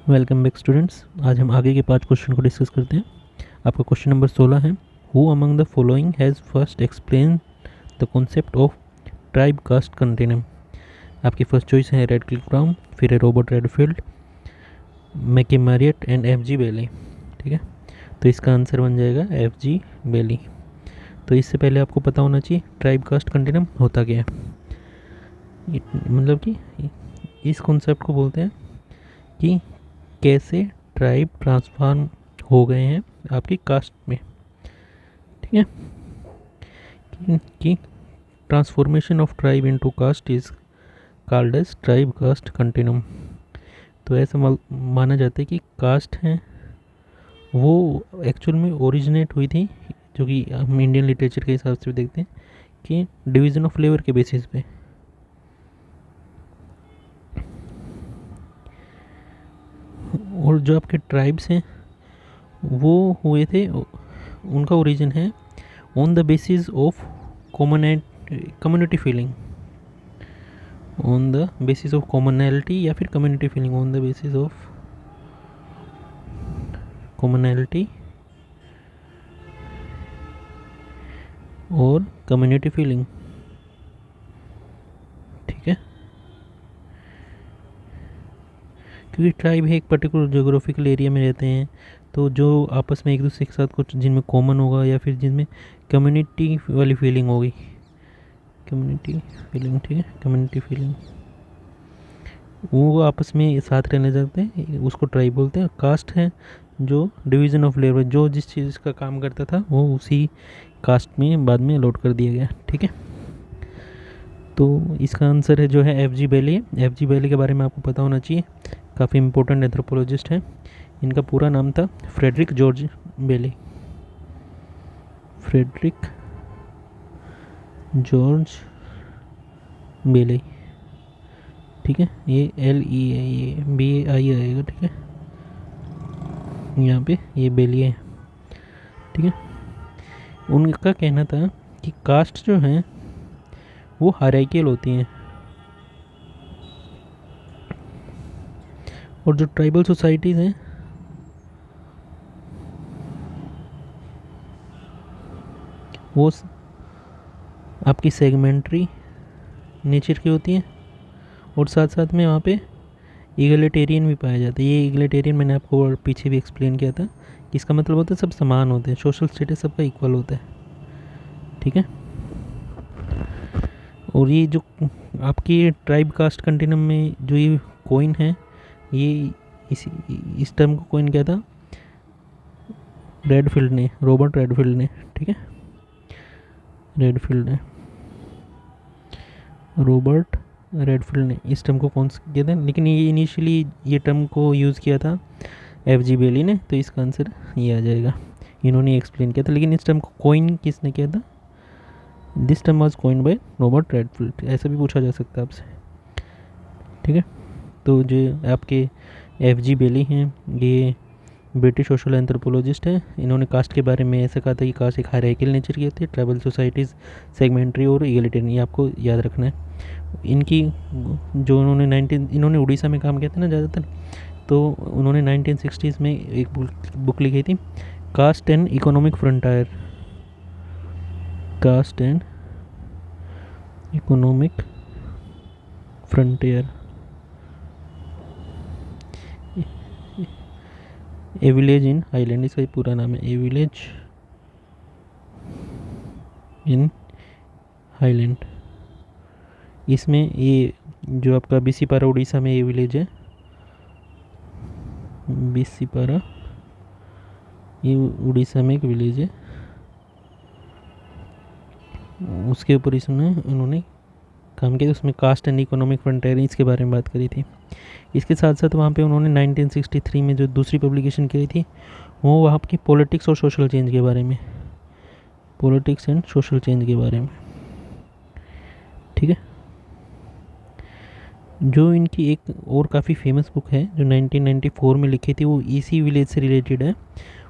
Welcome back students. आज हम आगे के 5 क्वेश्चन को डिस्कस करते हैं। आपका क्वेश्चन नंबर 16 है, who among the following has first explain the concept of tribe caste continuum. आपकी फर्स्ट चॉइस है रेडक्लिफ ब्राउन, फिर है Robert Redfield, McKim Marriott and F G. Bailey. ठीक है, तो इसका आंसर बन जाएगा एफ.जी. बेली। तो इससे पहले आपको पता होना चाहिए ट्राइब कास्ट कंटिन्यूम होता क्या है। मतलब कि इस कॉन्सेप्ट को बोलते हैं कि कैसे ट्राइब ट्रांसफॉर्म हो गए हैं आपकी कास्ट में। ठीक है, कि transformation of tribe into caste is called as tribe caste continuum. तो ऐसा माना जाता है कि कास्ट हैं वो एक्चुअल में ओरिजिनेट हुई थी, जो कि हम इंडियन लिटरेचर के हिसाब से देखते हैं कि डिवीज़न ऑफ लेबर के बेसिस पे। और जो आपके ट्राइब्स हैं वो हुए थे, उनका ओरिजिन है on the basis of community feeling, on the basis of commonality या फिर community feeling, on the basis of commonality और कम्युनिटी फीलिंग। ठीक है, क्योंकि ट्राइब है एक पर्टिकुलर जोग्राफिकल एरिया में रहते हैं, तो जो आपस में एक दूसरे के साथ कुछ जिनमें कॉमन होगा या फिर जिनमें कम्युनिटी वाली फीलिंग होगी, कम्युनिटी फीलिंग। ठीक है, कम्युनिटी फीलिंग, वो आपस में साथ रहने जाते हैं, उसको ट्राइब बोलते हैं। कास्ट है जो डिवीज़न ऑफ लेबर, जो जिस चीज़ का काम करता था वो उसी कास्ट में बाद में अलॉट कर दिया गया। ठीक है, तो इसका आंसर है जो है एफ.जी. बेली है। एफ.जी. बेली के बारे में आपको पता होना चाहिए, काफ़ी इंपॉर्टेंट एंथ्रोपोलॉजिस्ट है। इनका पूरा नाम था फ्रेडरिक जॉर्ज बेली, फ्रेडरिक जॉर्ज बेली। ठीक है, ये L.E. है, ये B.I. आएगा। ठीक है, यहाँ पे ये बेली है। ठीक है, उनका कहना था कि कास्ट जो हैं वो हायरार्कियल होती हैं, और जो ट्राइबल सोसाइटीज़ हैं वो आपकी सेगमेंट्री नेचर की होती हैं, और साथ साथ में वहाँ पे इगलिटेरियन भी पाया जाता है। ये इगलिटेरियन मैंने आपको और पीछे भी एक्सप्लेन किया था कि इसका मतलब होता है सब समान होते हैं, सोशल स्टेटस सबका इक्वल होता है। ठीक है, और ये जो आपकी ट्राइब कास्ट कंटिन्यूम में जो ये कोइन है, ये इस टर्म को कोइन किया था रेडफील्ड ने, रॉबर्ट रेडफील्ड ने। ठीक है, रेडफील्ड ने, रॉबर्ट रेडफील्ड ने इस टर्म को कौन किया था, लेकिन ये इनिशियली ये टर्म को यूज़ किया था एफ.जी. बेली ने, तो इसका आंसर ये आ जाएगा। इन्होंने एक्सप्लेन किया था, लेकिन इस टर्म को कोइन किसने किया था? This term was coined by Robert Redfield. ऐसा भी पूछा जा सकता है आपसे। ठीक है, तो जो आपके एफ.जी. बेली हैं ये ब्रिटिश सोशल एंथ्रोपोलॉजिस्ट है। इन्होंने कास्ट के बारे में ऐसा कहा था कि कास्ट एक हायरार्कियल नेचर की होती है, ट्राइबल सोसाइटीज़ सेगमेंट्री और इगलिटेरियन, ये आपको याद रखना है। इनकी जो इन्होंने उड़ीसा में काम किया था ना ज़्यादातर, तो उन्होंने 1960s में एक बुक लिखी थी, caste and economic frontier, caste and economic frontier, a village in highland, इसका पूरा नाम है, ए विलेज इन हाईलैंड। इसमें ये जो आपका बिसीपारा उड़ीसा में ये विलेज है, बिसीपारा ये उड़ीसा में एक विलेज है, उसके ऊपर इसमें उन्होंने काम किया। उसमें कास्ट एंड इकोनॉमिक फ्रंटियर इसके बारे में बात करी थी। इसके साथ साथ वहाँ पे उन्होंने 1963 में जो दूसरी पब्लिकेशन की थी वो वहाँ की पॉलिटिक्स और सोशल चेंज के बारे में, पॉलिटिक्स एंड सोशल चेंज के बारे में। ठीक है, जो इनकी एक और काफ़ी फेमस बुक है जो 1994 में लिखी थी, वो इसी विलेज से रिलेटेड है।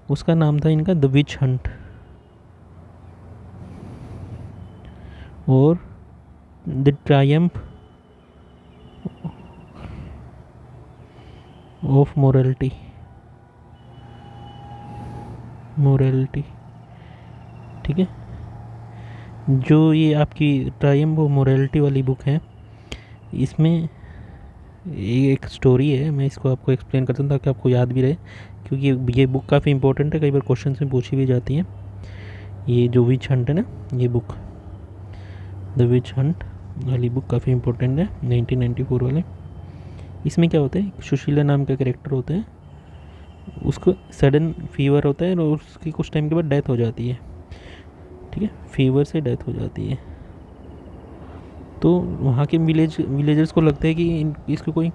उसका नाम था इनका द विच हंट, और the Triumph of morality, morality, ठीक है। जो ये आपकी ट्रायम्फ मोरालिटी वाली बुक है, इसमें ये एक स्टोरी है, मैं इसको आपको एक्सप्लेन करता हूँ ताकि आपको याद भी रहे, क्योंकि ये बुक काफ़ी इंपॉर्टेंट है, कई बार क्वेश्चन में पूछी भी जाती है। ये जो विच हंट है ना, ये बुक द विच हंट वाली बुक काफ़ी इंपॉर्टेंट है, 1994 वाले। इसमें क्या होता है, सुशीला नाम का कैरेक्टर होता है, उसको सडन फीवर होता है और उसकी कुछ टाइम के बाद डेथ हो जाती है, ठीक है, फीवर से डेथ हो जाती है। तो वहाँ के विलेजर्स को लगता है कि इसको कोई,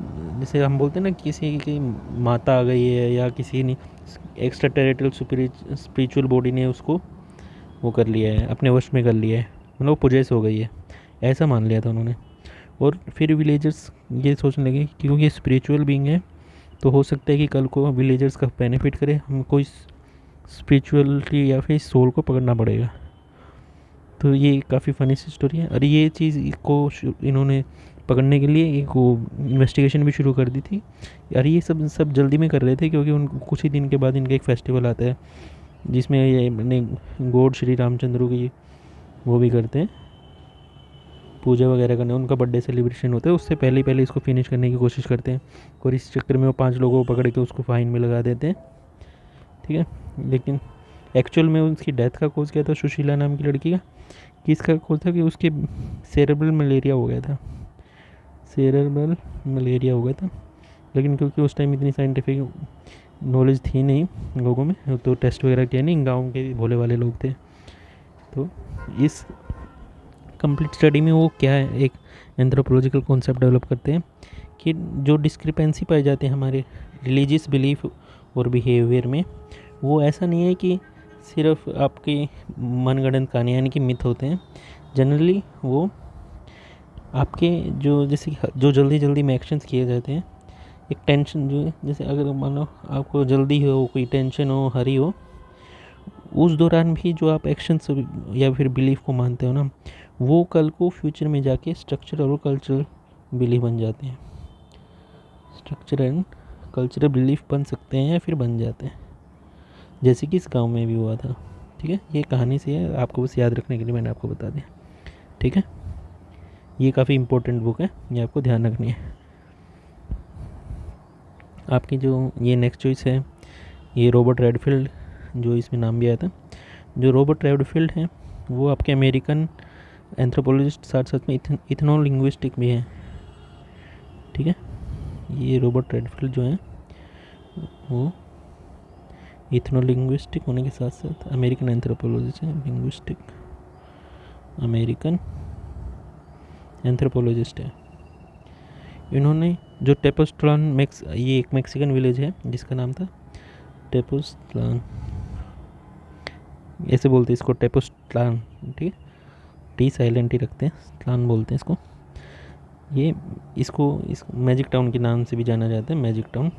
जैसे हम बोलते हैं ना, किसी की माता आ गई है या किसी ने एक्स्ट्रा टेरिटल स्पिरिचुअल बॉडी ने उसको वो कर लिया है, अपने वश में कर लिया है, मतलब पोजेस हो गई है, ऐसा मान लिया था उन्होंने। और फिर विलेजर्स ये सोचने लगे कि क्योंकि ये स्पिरिचुअल बीइंग है, तो हो सकता है कि कल को विलेजर्स का बेनिफिट करे, हमको इस स्पिरिचुअलिटी या फिर इस सोल को पकड़ना पड़ेगा। तो ये काफ़ी फ़नी सी स्टोरी है। और ये चीज़ को इन्होंने पकड़ने के लिए एक वो इन्वेस्टिगेशन भी शुरू कर दी थी। और ये सब जल्दी में कर रहे थे, क्योंकि उनको कुछ ही दिन के बाद इनका एक फेस्टिवल आता है, जिसमें ये अपने गॉड श्री रामचंद्र की वो भी करते हैं, पूजा वगैरह करने, उनका बर्थडे सेलिब्रेशन होता है, उससे पहले पहले इसको फिनिश करने की कोशिश करते हैं। और इस चक्कर में वो 5 लोगों को पकड़ के उसको फाइन में लगा देते हैं, ठीक है। लेकिन एक्चुअल में उसकी डेथ का कोज क्या था, सुशीला नाम की लड़की का, कि इसका कोज था कि उसके सेरेब्रल मलेरिया हो गया था, सेरेब्रल मलेरिया हो गया था। लेकिन क्योंकि उस टाइम इतनी साइंटिफिक नॉलेज थी नहीं लोगों में, तो टेस्ट वगैरह किया नहीं, गाँव के भोले वाले लोग थे। तो इस कंप्लीट स्टडी में वो क्या है, एक एंथ्रोपोलॉजिकल कॉन्सेप्ट डेवलप करते हैं कि जो डिस्क्रिपेंसी पाई जाती है हमारे रिलीजियस बिलीफ और बिहेवियर में, वो ऐसा नहीं है कि सिर्फ आपके मनगढ़ंत कहानी यानी कि मिथ होते हैं। जनरली वो आपके जो जैसे जो जल्दी जल्दी में एक्शंस किए जाते हैं, एक टेंशन जो है, जैसे अगर मान लो आपको जल्दी हो, कोई टेंशन हो, हरी हो, उस दौरान भी जो आप एक्शंस या फिर बिलीफ को मानते हो ना, वो कल को फ्यूचर में जाके स्ट्रक्चर और कल्चरल बिलीफ बन जाते हैं, स्ट्रक्चर एंड कल्चरल बिलीफ बन सकते हैं या फिर बन जाते हैं, जैसे कि इस गांव में भी हुआ था, ठीक है। ये कहानी से है, आपको बस याद रखने के लिए मैंने आपको बता दिया, ठीक है। ये काफ़ी इंपॉर्टेंट बुक है, ये आपको ध्यान रखनी है। आपकी जो ये नेक्स्ट चॉइस है, ये रॉबर्ट रेडफील्ड, जो इसमें नाम भी आया था। जो रॉबर्ट रेडफील्ड हैं, वो आपके अमेरिकन एंथ्रोपोलॉजिस्ट, साथ साथ में इथनोलिंग्विस्टिक भी हैं, ठीक है। ये रॉबर्ट रेडफील्ड जो हैं, वो इथनोलिंग्विस्टिक होने के साथ साथ अमेरिकन एंथ्रोपोलॉजिस्ट हैं, लिंग्विस्टिक अमेरिकन एंथ्रोपोलॉजिस्ट है। इन्होंने जो टेपोस्टलान ये एक मैक्सिकन विलेज है जिसका नाम था टेपोस्टलान, ऐसे बोलते हैं इसको, टेपोस्टलान, ठीक है, टी साइलेंट ही रखते हैं, स्लान बोलते हैं इसको। ये इस मैजिक टाउन के नाम से भी जाना जाता है, मैजिक टाउन।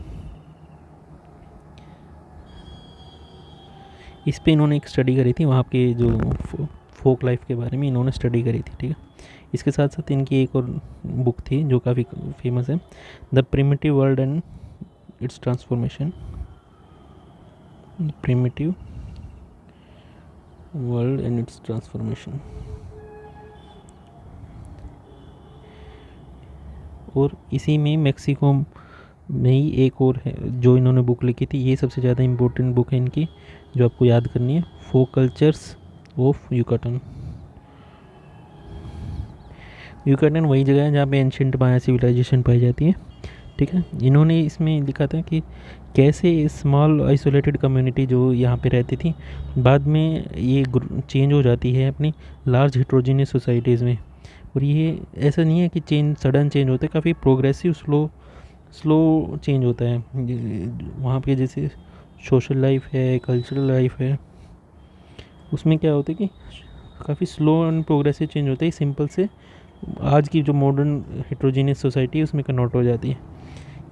इस पे इन्होंने एक स्टडी करी थी, वहाँ के जो फोक लाइफ के बारे में इन्होंने स्टडी करी थी, ठीक है। इसके साथ साथ इनकी एक और बुक थी जो काफ़ी फेमस है, the primitive world and it's transformation, primitive world and it's transformation. और इसी में मेक्सिको में ही एक और है जो इन्होंने बुक लिखी थी, ये सबसे ज़्यादा इम्पोर्टेंट बुक है इनकी, जो आपको याद करनी है, फोक कल्चर्स ऑफ युकाटन। युकाटन वही जगह है जहाँ पे एंशिएंट माया सिविलाइजेशन पाई जाती है, ठीक है। इन्होंने इसमें लिखा था कि कैसे स्मॉल आइसोलेटेड कम्युनिटी जो यहाँ पे रहती थी, बाद में ये चेंज हो जाती है अपनी लार्ज हेट्रोजीनियस सोसाइटीज़ में। और ये ऐसा नहीं है कि सडन चेंज होता है, काफ़ी प्रोग्रेसिव स्लो चेंज होता है वहाँ पे। जैसे सोशल लाइफ है, कल्चरल लाइफ है, उसमें क्या होता है कि काफ़ी स्लो एंड प्रोग्रेसिव चेंज होता है, सिंपल से आज की जो मॉडर्न हेट्रोजीनियस सोसाइटी है उसमें कन्वर्ट हो जाती है।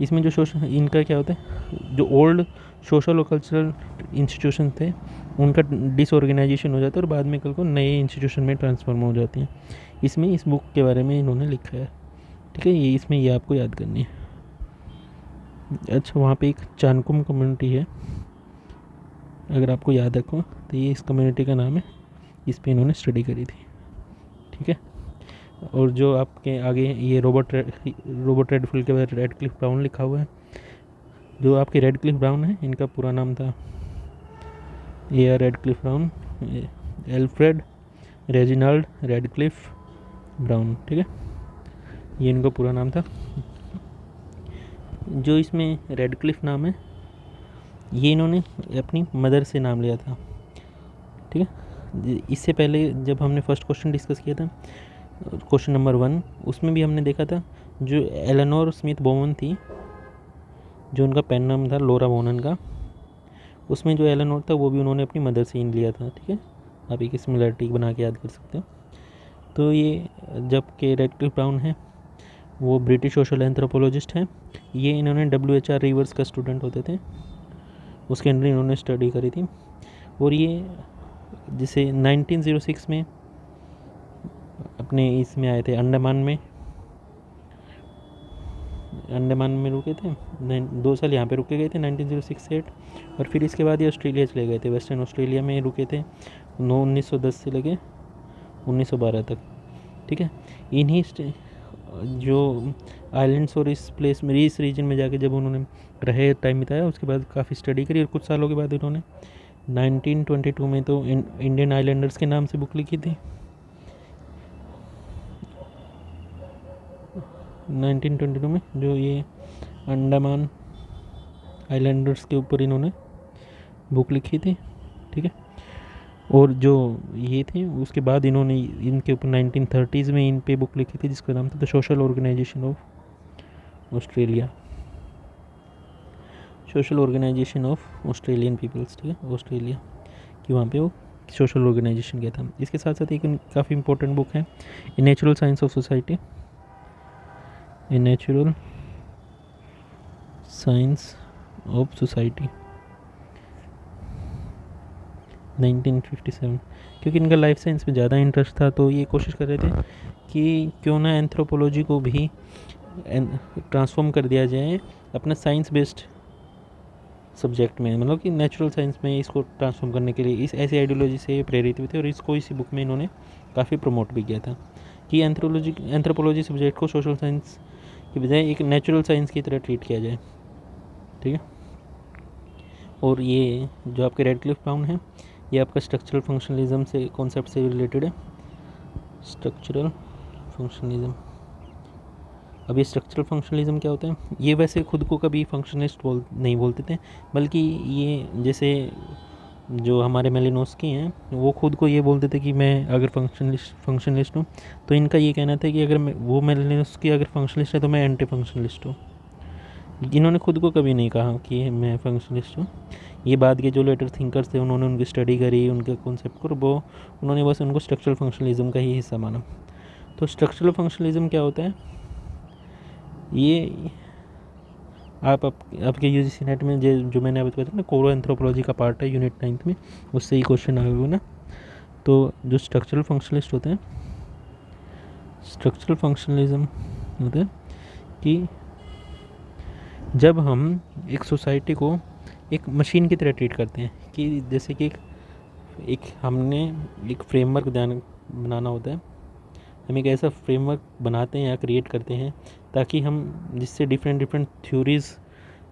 इसमें जो इनका क्या होता है, जो ओल्ड सोशल और कल्चरल इंस्टीट्यूशन थे उनका डिसऑर्गेनाइजेशन हो जाता है और बाद में कल को नए इंस्टीट्यूशन में ट्रांसफॉर्म हो जाती हैं। इसमें इस बुक के बारे में इन्होंने लिखा है, ठीक है। ये इसमें ये आपको याद करनी है। अच्छा, वहाँ पे एक चानकुम कम्युनिटी है, अगर आपको याद रखो तो ये इस कम्युनिटी का नाम है, इस पे इन्होंने स्टडी करी थी, ठीक है। और जो आपके आगे ये रॉबर्ट रेडफिल के बाद रेडक्लिफ ब्राउन लिखा हुआ है, जो आपके रेडक्लिफ ब्राउन है इनका पूरा नाम था A R Radcliffe Brown, Alfred Reginald Radcliffe Brown, ठीक है, ये इनका पूरा नाम था। जो इसमें रेडक्लिफ नाम है ये इन्होंने अपनी मदर से नाम लिया था, ठीक है। इससे पहले जब हमने फर्स्ट क्वेश्चन डिस्कस किया था, क्वेश्चन नंबर 1, उसमें भी हमने देखा था जो एलेनोर स्मिथ बोमन थी, जो उनका पेन नाम था लोरा बोनन का, उसमें जो एलेनोर था वो भी उन्होंने अपनी मदर से ही लिया था, ठीक है। आप एक सिमिलरिटी बना के याद कर सकते हो। तो ये जब के रेडक्लिफ ब्राउन है वो ब्रिटिश सोशल एंथ्रोपोलॉजिस्ट हैं, ये इन्होंने WHR रिवर्स का स्टूडेंट होते थे, उसके अंदर इन्होंने स्टडी करी थी। और ये जिसे 1906 में अपने इसमें आए थे, अंडमान में रुके थे, 2 साल यहाँ पे रुके गए थे 1906 से 8, और फिर इसके बाद ये ऑस्ट्रेलिया चले गए थे, वेस्टर्न ऑस्ट्रेलिया में रुके थे 1910 से लगे 1912 तक, ठीक है। इन्हीं जो आइलैंड्स और इस प्लेस में इस रीजन में जाके जब उन्होंने रहे, टाइम बिताया, उसके बाद काफ़ी स्टडी करी, और कुछ सालों के बाद उन्होंने 1922 में तो इंडियन आइलैंडर्स के नाम से बुक लिखी थी। 1922 में जो ये अंडमान आइलैंडर्स के ऊपर इन्होंने बुक लिखी थी, ठीक है। और जो ये थे उसके बाद इन्होंने इनके ऊपर 1930s में इन पे बुक लिखी थी जिसका नाम था the social organization of Australia, social organization of Australian peoples, ठीक है, ऑस्ट्रेलिया कि वहाँ पे वो सोशल ऑर्गेनाइजेशन किया था। इसके साथ साथ एक काफ़ी इंपॉर्टेंट बुक है a natural science of society, a natural science of society 1957, क्योंकि इनका लाइफ साइंस में ज़्यादा इंटरेस्ट था, तो ये कोशिश कर रहे थे कि क्यों ना एंथ्रोपोलॉजी को भी ट्रांसफॉर्म कर दिया जाए अपना साइंस बेस्ड सब्जेक्ट में, मतलब कि नेचुरल साइंस में इसको ट्रांसफॉर्म करने के लिए इस ऐसी आइडियोलॉजी से प्रेरित हुए थे, और इसको इसी बुक में इन्होंने काफ़ी प्रमोट भी किया था कि एंथ्रोपोलॉजी सब्जेक्ट को सोशल साइंस की बजाय एक नेचुरल साइंस की तरह ट्रीट किया जाए, ठीक है। और ये जो आपके रेडक्लिफ ब्राउन है ये आपका स्ट्रक्चरल फंक्शनलिज्म से कॉन्सेप्ट से रिलेटेड है, स्ट्रक्चरल फंक्शनलिज्म। अब ये स्ट्रक्चरल फंक्शनलिज्म क्या होता है, ये वैसे खुद को कभी फंक्शनलिस्ट नहीं बोलते थे, बल्कि ये जैसे जो हमारे मेलिनोस्की हैं वो खुद को ये बोलते थे कि मैं अगर फंक्शनलिस्ट हूँ, तो इनका ये कहना था कि अगर वो मेलिनोस्की अगर फंक्शनलिस्ट है तो मैं एंटी फंक्शनलिस्ट हूँ। इन्होंने खुद को कभी नहीं कहा कि मैं फंक्शनलिस्ट हूँ। ये बाद के जो लेटर थिंकर्स थे उन्होंने उनकी स्टडी करी, उनके कॉन्सेप्ट को, वो उन्होंने बस उनको स्ट्रक्चरल फंक्शनलिज्म का ही हिस्सा माना। तो स्ट्रक्चरल फंक्शनलिज्म क्या होता है, ये आपके UGC नेट में जो मैंने अभी बताया ना कोरो एंथ्रोपोलॉजी का पार्ट है यूनिट 9 में, उससे ही क्वेश्चन आए हुए ना। तो जो स्ट्रक्चरल फंक्शनलिस्ट होते हैं, स्ट्रक्चरल फंक्शनलिज्म होता है कि जब हम एक सोसाइटी को एक मशीन की तरह ट्रीट करते हैं, कि जैसे कि एक हमने एक फ्रेमवर्क बनाना होता है, हम एक ऐसा फ्रेमवर्क बनाते हैं या क्रिएट करते हैं ताकि हम जिससे डिफरेंट थ्योरीज़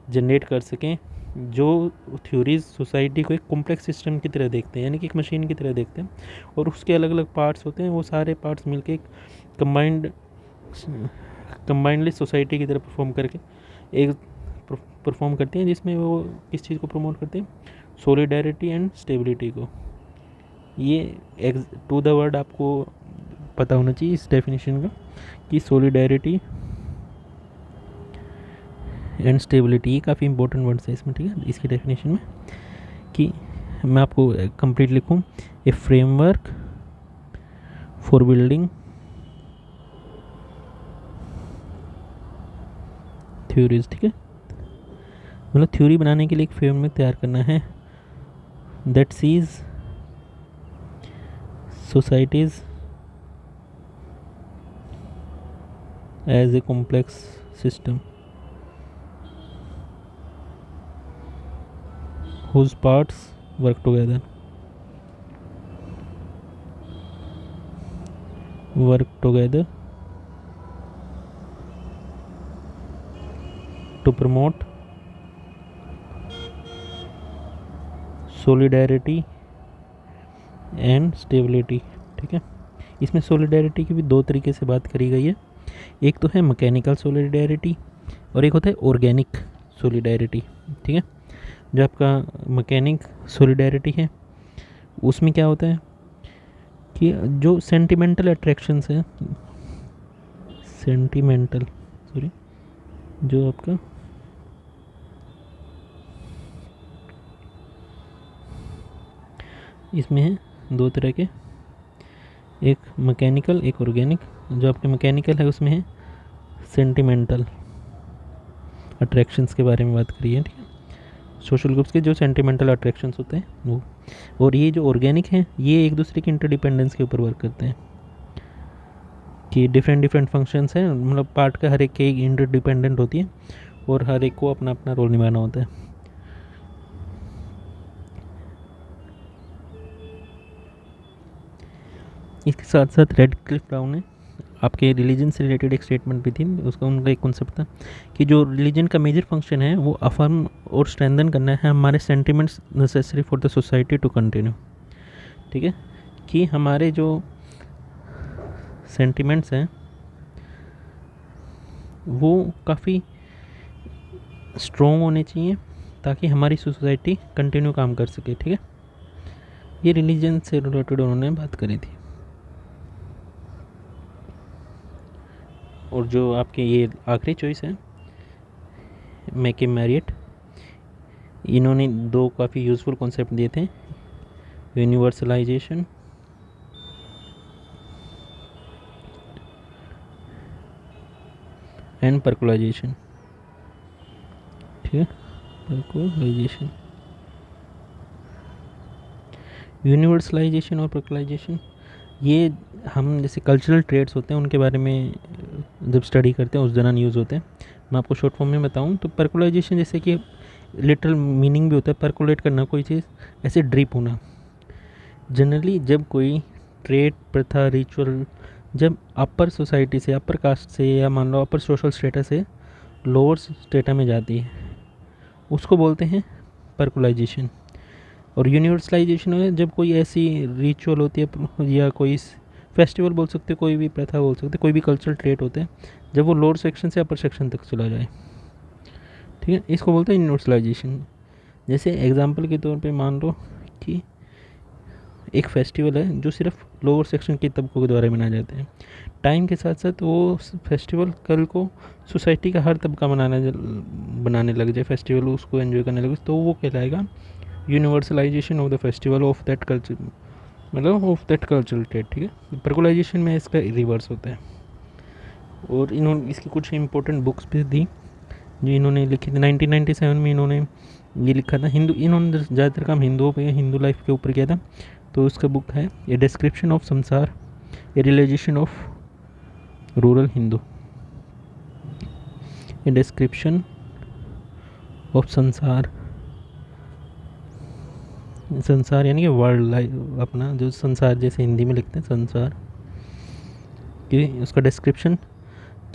जनरेट कर सकें, जो थ्योरीज़ सोसाइटी को एक कॉम्प्लेक्स सिस्टम की तरह देखते हैं, यानी कि एक मशीन की तरह देखते हैं, और उसके अलग अलग पार्ट्स होते हैं, वो सारे पार्ट्स मिलके एक कंबाइंडली सोसाइटी की तरह परफॉर्म करते हैं, जिसमें वो किस चीज़ को प्रमोट करते हैं, सॉलिडारिटी एंड स्टेबिलिटी को। ये टू द वर्ड आपको पता होना चाहिए इस डेफिनेशन का कि सॉलिडारिटी एंड स्टेबिलिटी, ये काफ़ी इंपॉर्टेंट वर्ड्स है इसमें, ठीक है, इसकी डेफिनेशन में। कि मैं आपको कंप्लीट लिखूँ, ए फ्रेमवर्क फॉर बिल्डिंग थ्योरीज, ठीक है, मतलब थ्योरी बनाने के लिए एक फ्रेमवर्क तैयार करना है that sees societies as a complex system, whose parts work together. Work together to promote solidarity and stability. ठीक है, इसमें solidarity की भी दो तरीके से बात करी गई है. एक तो है मैकेनिकल solidarity और एक होता है ऑर्गेनिक solidarity. ठीक है, जो आपका मैकेनिक solidarity है उसमें क्या होता है कि जो सेंटिमेंटल अट्रैक्शंस है, सेंटिमेंटल सॉरी जो आपका इसमें है दो तरह के, एक मैकेनिकल एक ऑर्गेनिक. जो आपके मैकेनिकल है उसमें है सेंटिमेंटल अट्रैक्शंस के बारे में बात करी है. ठीक है, सोशल ग्रुप्स के जो सेंटिमेंटल अट्रैक्शंस होते हैं वो, और ये जो ऑर्गेनिक हैं ये एक दूसरे की इंटरडिपेंडेंस के ऊपर वर्क करते हैं कि डिफरेंट फंक्शंस हैं, मतलब पार्ट का हर एक की इंटरडिपेंडेंट होती है और हर एक को अपना अपना रोल निभाना होता है. इसके साथ साथ रेडक्लिफ ब्राउन ने आपके रिलीजन से रिलेटेड एक स्टेटमेंट भी थी, उसका उनका एक कॉन्सेप्ट था कि जो रिलीजन का मेजर फंक्शन है वो अफर्म और स्ट्रेंथन करना है हमारे sentiments necessary for the society to continue. ठीक है, कि हमारे जो सेंटिमेंट्स हैं वो काफ़ी स्ट्रॉन्ग होने चाहिए ताकि हमारी सोसाइटी कंटिन्यू काम कर सके. ठीक है, ये रिलीजन से रिलेटेड उन्होंने बात करी थी. और जो आपके ये आखिरी चॉइस है मैके मैरियट, इन्होंने दो काफ़ी यूज़फुल कॉन्सेप्ट दिए थे, यूनिवर्सलाइजेशन एंड पर्कुलाइजेशन. ठीक है, पर्कुलाइजेशन, यूनिवर्सलाइजेशन और पर्कुलाइजेशन ये हम जैसे कल्चरल ट्रेड्स होते हैं उनके बारे में जब स्टडी करते हैं उस दौरान यूज़ होते हैं. मैं आपको शॉर्ट फॉर्म में बताऊं तो पर्कुलाइजेशन जैसे कि लिटरल मीनिंग भी होता है पर्कुलेट करना, कोई चीज़ ऐसे ड्रिप होना. जनरली जब कोई ट्रेड प्रथा रिचुअल जब अपर सोसाइटी से, अपर कास्ट से या मान लो अपर सोशल स्टेटस से लोअर स्टेटा में जाती है उसको बोलते हैं पर्कुलाइजेशन. और यूनिवर्सलाइजेशन है जब कोई ऐसी रिचुअल होती है या कोई फेस्टिवल बोल सकते हो, कोई भी प्रथा बोल सकते हो, कोई भी कल्चरल ट्रेट होते हैं जब वो लोअर सेक्शन से अपर सेक्शन तक चला जाए. ठीक है, इसको बोलते हैं यूनिवर्सलाइजेशन. जैसे एग्जांपल के तौर पे मान लो कि एक फेस्टिवल है जो सिर्फ लोअर सेक्शन के तबकों के द्वारा मनाए जाते हैं. टाइम के साथ साथ वो फेस्टिवल कल को सोसाइटी का हर तबका बनाने लग जाए, फेस्टिवल उसको एंजॉय करने लगे, तो वो कहलाएगा universalization of the festival of that culture, मतलब ऑफ दैट कल्चरल ट्रेड. ठीक है, पर्कुलाइजेशन में इसका रिवर्स होता है. और इन्होंने इसकी कुछ इंपॉर्टेंट बुक्स भी दी जो इन्होंने लिखी थी. 1997 में इन्होंने ये लिखा था. इन्होंने ज़्यादातर काम हिंदुओं पे, हिंदू लाइफ के ऊपर किया था. तो उसका बुक है ए description of sansar, a realization of rural Hindu. A description of sansar, संसार यानी कि वर्ल्ड लाइफ, अपना जो संसार जैसे हिंदी में लिखते हैं संसार, कि उसका डिस्क्रिप्शन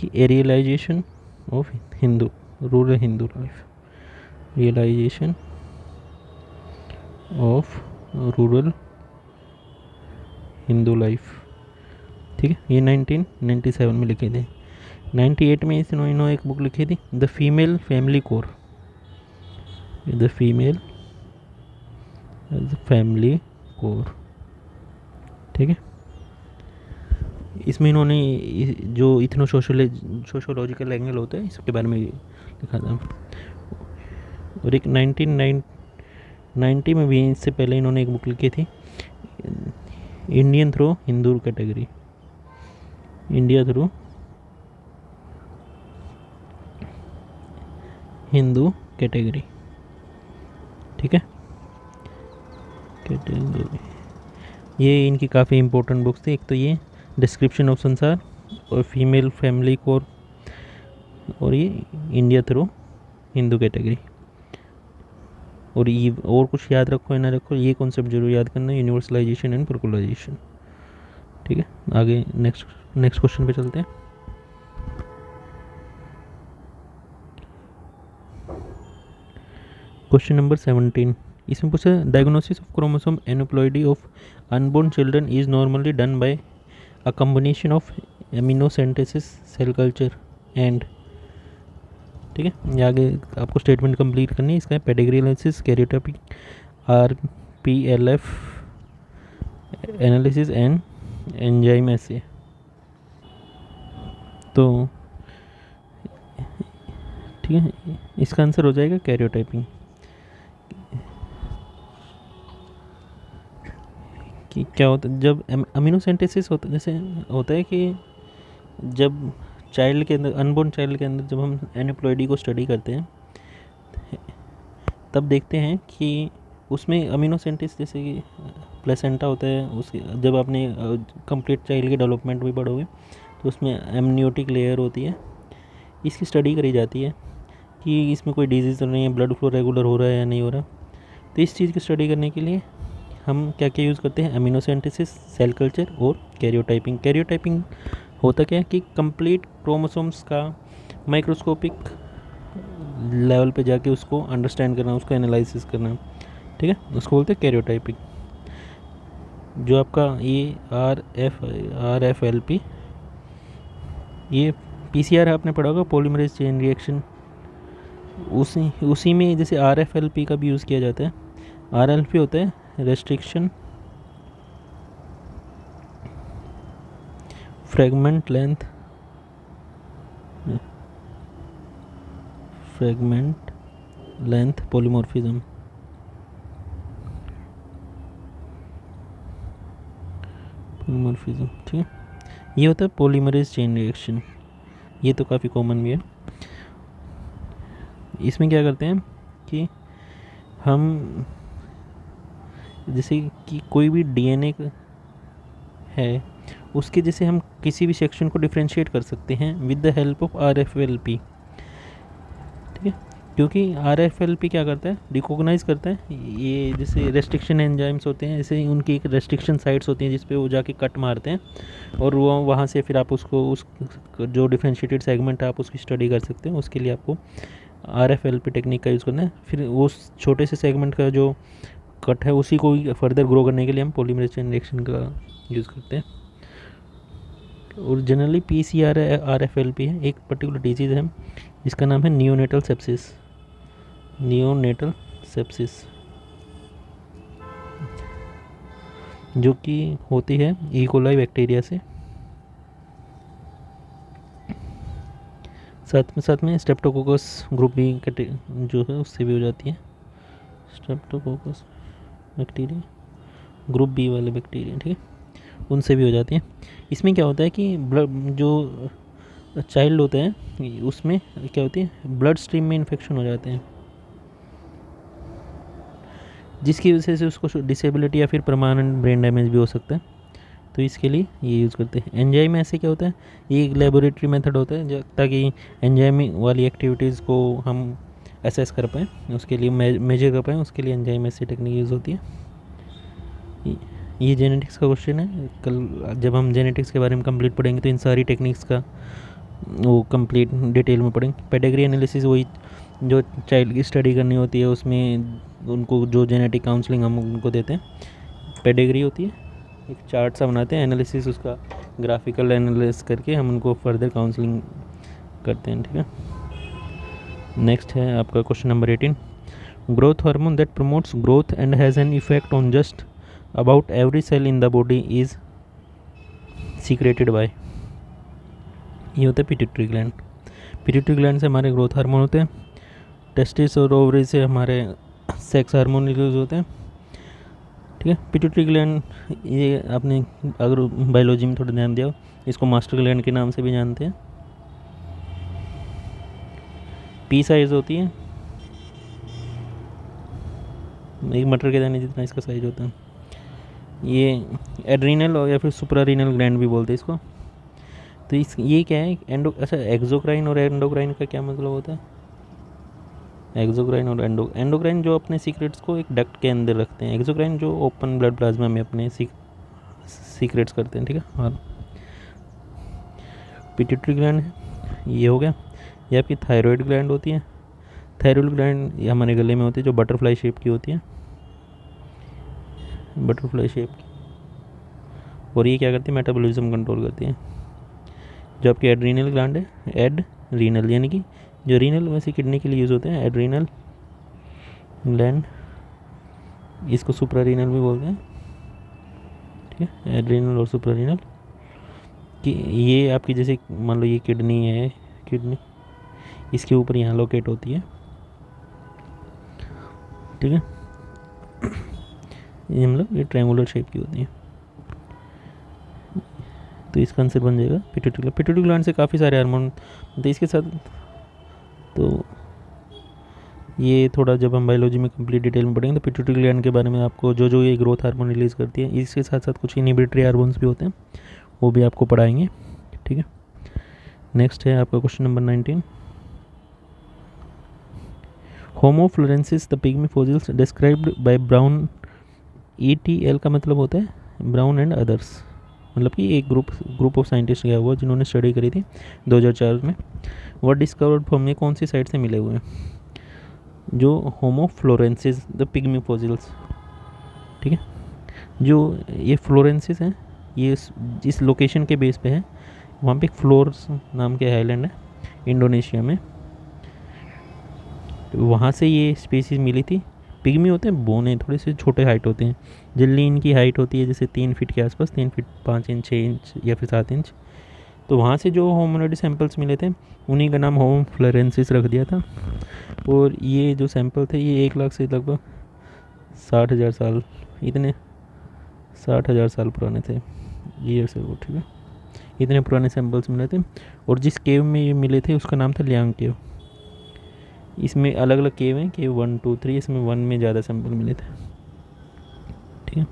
कि a realization of Hindu, rural Hindu life, realization of rural Hindu life. ठीक है, ये 1997 में लिखे थे. 98 में इन्होंने एक बुक लिखी थी the female family core, the female family core. ठीक है, इसमें इन्होंने जो इथनो सोशोलॉजिकल एंगल होता है इसके बारे में लिखा था. और एक 1990 में भी, इससे पहले इन्होंने एक बुक लिखी थी Indian through Hindu category, India through Hindu category. ठीक है, कैटेगरी ये इनकी काफ़ी इंपॉर्टेंट बुक्स थी. एक तो ये डिस्क्रिप्शन ऑफ संसार और फीमेल फैमिली कोर, और ये इंडिया थ्रू हिंदू कैटेगरी. और ये और कुछ याद रखो या ना रखो, ये कॉन्सेप्ट जरूर याद करना है, यूनिवर्सलाइजेशन एंड पर्कुलराइजेशन। ठीक है, आगे नेक्स्ट क्वेश्चन पे चलते हैं। क्वेश्चन नंबर 17, इसमें पूछा diagnosis of chromosome aneuploidy of unborn children is normally done by a combination of amniocentesis, cell culture and. ठीक है, ये आगे आपको स्टेटमेंट कंप्लीट करनी है। इसका pedigree analysis, karyotyping, RPLF analysis and enzyme assay. तो ठीक है, इसका आंसर हो जाएगा कैरियोटाइपिंग। कि क्या होता है जब अमीनोसेंटेसिस होता है, जैसे होता है कि जब चाइल्ड के अंदर, अनबोर्न चाइल्ड के अंदर जब हम एनिप्लॉइडी को स्टडी करते हैं तब देखते हैं कि उसमें अमीनोसेंटेसिस, जैसे कि प्लेसेंटा होता है, उसके जब आपने कंप्लीट चाइल्ड के डेवलपमेंट भी पढ़ोगे तो उसमें एमनियोटिक लेयर होती है, इसकी स्टडी करी जाती है कि इसमें कोई डिजीज़ तो नहीं है, ब्लड फ्लो रेगुलर हो रहा है या नहीं हो रहा। तो इस चीज़ की स्टडी करने के लिए हम क्या क्या यूज़ करते हैं, अमीनोसेंटेसिस, सेल कल्चर और कैरियोटाइपिंग। कैरियोटाइपिंग होता क्या है कि कंप्लीट क्रोमोसोम्स का माइक्रोस्कोपिक लेवल पे जाके उसको अंडरस्टैंड करना, उसको एनालिसिस करना। ठीक है, उसको बोलते हैं कैरियोटाइपिंग। जो आपका ये RFLP, ये PCR आपने पढ़ा होगा, पॉलीमरेज चेन रिएक्शन, उसी में जैसे RFLP का भी यूज़ किया जाता है। RLP होता है रेस्ट्रिक्शन फ्रेगमेंट लेंथ पॉलीमॉर्फिज्म। ठीक है, ये होता है पॉलीमरेज चेन रिएक्शन। ये तो काफ़ी कॉमन भी है। इसमें क्या करते हैं कि हम जैसे कि कोई भी DNA है, उसके जैसे हम किसी भी सेक्शन को डिफ्रेंशिएट कर सकते हैं with the help of RFLP। ठीक है, क्योंकि RFLP क्या करता है, रिकॉग्नाइज करता है ये जैसे रेस्ट्रिक्शन एंजाइम्स होते हैं, ऐसे उनकी एक रेस्ट्रिक्शन साइट्स होती हैं जिस पे वो जाके कट मारते हैं और वो वहाँ से फिर आप उसको उस जो डिफ्रेंशिएटेड सेगमेंट है आप उसकी स्टडी कर सकते हैं। उसके लिए आपको RFLP टेक्निक का यूज़ करना है। फिर उस छोटे से सेगमेंट का जो कट है उसी को फर्दर ग्रो करने के लिए हम पॉलीमरेज चेन रिएक्शन का यूज़ करते हैं। और जनरली RFLP है, एक पर्टिकुलर डिजीज़ है जिसका नाम है नियोनेटल सेप्सिस, जो कि होती है ई कोलाई बैक्टीरिया से। साथ में स्ट्रेप्टोकोकस ग्रुप बी जो है उससे भी हो जाती है। स्ट्रेप्टोकोकस बैक्टीरिया ग्रुप बी वाले बैक्टीरिया, ठीक है, उनसे भी हो जाती है। इसमें क्या होता है कि ब्लड जो चाइल्ड होते हैं उसमें क्या होती है, ब्लड स्ट्रीम में इन्फेक्शन हो जाते हैं, जिसकी वजह से उसको डिसेबिलिटी या फिर परमानेंट ब्रेन डैमेज भी हो सकता है। तो इसके लिए ये यूज़ करते हैं। एंजाइम ऐसे क्या होता है, ये एक लेबोरेटरी मेथड होता है ताकि एंजाइम वाली एक्टिविटीज़ को हम असेस कर पाएँ, उसके लिए मेजर कर पाएँ, उसके लिए एंजाइम ऐसी टेक्निक यूज़ होती है। ये जेनेटिक्स का क्वेश्चन है। कल जब हम जेनेटिक्स के बारे में कंप्लीट पढ़ेंगे तो इन सारी टेक्निक्स का वो कंप्लीट डिटेल में पढ़ेंगे। पेडिग्री एनालिसिस वही जो चाइल्ड की स्टडी करनी होती है, उसमें उनको जो जेनेटिक काउंसलिंग हम उनको देते हैं, पेडिग्री होती है, एक चार्ट सा बनाते हैं, एनालिसिस उसका ग्राफिकल एनालिसिस करके हम उनको फर्दर काउंसलिंग करते हैं। ठीक है, नेक्स्ट है आपका question number 18, growth hormone that promotes growth and has an effect on just about every cell in the body is secreted by. ये होता है पिट्यूटरी ग्लैंड। पिट्यूटरी ग्लैंड से हमारे ग्रोथ हार्मोन होते हैं, टेस्टिस और ओवरी से हमारे सेक्स हार्मोन रिलीज होते हैं। ठीक है, पिट्यूटरी ग्लैंड ये आपने अगर बायोलॉजी में थोड़ा ध्यान दिया, इसको मास्टर ग्लैंड के नाम से भी जानते हैं। पी साइज होती है, एक मटर के दाने जितना इसका साइज होता है। ये एड्रीनल और या फिर सुप्रारीनल ग्लैंड भी बोलते हैं इसको। तो ये क्या है, एक्सोक्राइन और एंडोक्राइन का क्या मतलब होता है? एक्सोक्राइन और एंडोक्राइन जो अपने सीक्रेट्स को एक डक्ट के अंदर रखते हैं, एक्सोक्राइन जो ओपन ब्लड प्लाज्मा में अपने सीक्रेट्स करते हैं, ठीक है। और पिट्यूटरी ग्लैंड है, ये हो गया। ये आपकी थायराइड ग्लैंड होती है। थायराइड ग्लैंड ये हमारे गले में होती है, जो बटरफ्लाई शेप की होती है, बटरफ्लाई शेप की। और ये क्या करती है, मेटाबॉलिज्म कंट्रोल करती है। जो आपकी एड्रीनल ग्लैंड है, एड्रीनल यानी कि जो रीनल वैसे किडनी के लिए यूज़ होते हैं, एड्रीनल ग्लैंड, इसको सुप्रारीनल भी बोलते हैं, ठीक है। एड्रीनल और सुप्रारीनल कि ये आपकी जैसे मान लो ये किडनी है, किडनी इसके ऊपर यहाँ लोकेट होती है, ठीक है। ये मतलब ये ट्रायंगुलर शेप की होती है। तो इसका आंसर बन जाएगा पिट्यूटरी। पिट्यूटरी ग्लैंड से काफ़ी सारे हार्मोन, तो इसके साथ तो ये थोड़ा जब हम बायोलॉजी में कंप्लीट डिटेल में पढ़ेंगे तो पिट्यूटरी ग्लैंड के बारे में आपको जो ये ग्रोथ हार्मोन रिलीज़ करती है, इसके साथ साथ कुछ इनहिबिटरी हार्मोन्स भी होते हैं, वो भी आपको पढ़ाएंगे, ठीक है। नेक्स्ट है आपका question number 19। Homo floresiensis the pygmy fossils described by Brown, ETL का मतलब होता है ब्राउन एंड अदर्स, मतलब कि एक ग्रुप ऑफ साइंटिस्ट गया हुआ जिन्होंने स्टडी करी थी 2004 में। वर्ड डिस्कवर्ड फ्रॉम, ये कौन सी साइट से मिले हुए हैं, जो होमो फ्लोरेंसिस द पिग्मी फॉसिल्स, ठीक है। जो ये फ्लोरेंसिस हैं, ये इस लोकेशन के बेस पे है, वहाँ पे एक फ्लोर्स नाम के आइलैंड है इंडोनेशिया में, तो वहाँ से ये स्पीसीज मिली थी। पिग्मी होते हैं बोने, थोड़े से छोटे हाइट होते हैं, जल्दी इनकी हाइट होती है जैसे 3 फीट के आसपास, 3 फीट 5 इंच 6 इंच या फिर 7 इंच। तो वहाँ से जो होमोनोइड सैंपल्स मिले थे, उन्हीं का नाम होमो फ्लोरेंसिस रख दिया था। और ये जो सैंपल थे ये 1 लाख से लगभग 60,000 साल, इतने 60,000 साल पुराने थे ये से वो, ठीक है। इतने पुराने सैंपल्स मिले थे। और जिस केव में ये मिले थे उसका नाम था लियांग केव। इसमें अलग अलग केव हैं, केव 1 2 3, इसमें 1 में ज़्यादा सैंपल मिले थे, ठीक है।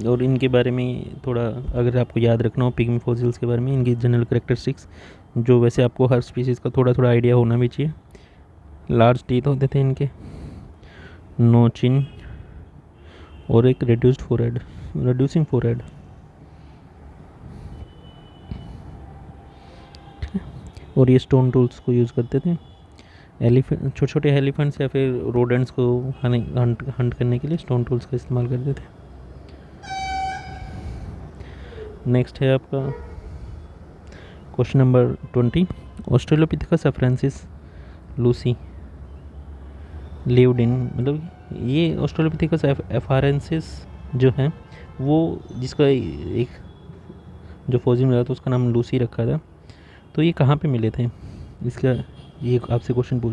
और इनके बारे में थोड़ा अगर आपको याद रखना हो पिग्मी फॉसिल्स के बारे में, इनकी जनरल करेक्टरिस्टिक्स, जो वैसे आपको हर स्पीसीज़ का थोड़ा थोड़ा आइडिया होना भी चाहिए। लार्ज टीथ होते थे इनके, नो चिन, और एक रिड्यूसिंग फोरहेड, और ये स्टोन टूल्स को यूज़ करते थे। एलिफेंट, छोटे छोटे एलिफेंट्स या फिर रोडेंट्स को हंट करने के लिए स्टोन टूल्स का इस्तेमाल करते थे। नेक्स्ट है आपका question number 20। Australopithecus afarensis Lucy lived in, मतलब ये ऑस्ट्रेलोपिथेकस अफ्रांसिस जो है वो, जिसका एक जो फॉसिल मिला था उसका नाम लूसी रखा था, तो ये कहाँ पे मिले थे, इसका ये आपसे क्वेश्चन पूछ